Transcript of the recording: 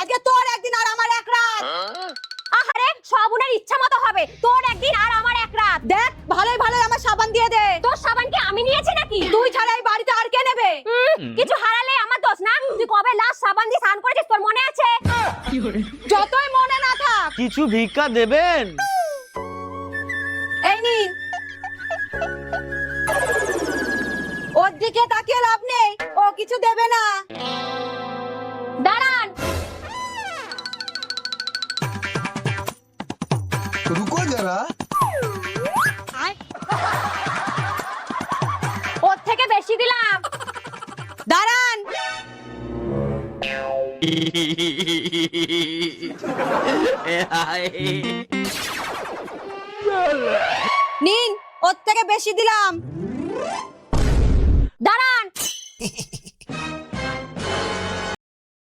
আজকে তোর একদিন আর আমার এক রাত। আহারে সবুনের ইচ্ছা মতো হবে, তোর একদিন আর আমার এক রাত। দেখ ভালোই ভালোই আমার সাবান দিয়ে দে। তোর সাবান কি আমি নিয়েছি নাকি? তুই ছাড়া এই বাড়িতে আর কে নেবে? কিছু হারালে আমার দোষ না। তুই কবে লাস্ট সাবান দিয়ে স্নান করেছিস তোর মনে আছে? যতই মনে না থাক। কিছু ভিক্ষা দেবেন? এই নিন। ওর দিকে তাকিয়ে লাভ নেই, ও কিছু দেবে না। দাঁড়ান। रुको जरा। ওর থেকে বেশি দিলাম। দাঁড়ান। নিন, ওর থেকে বেশি দিলাম। দাঁড়ান।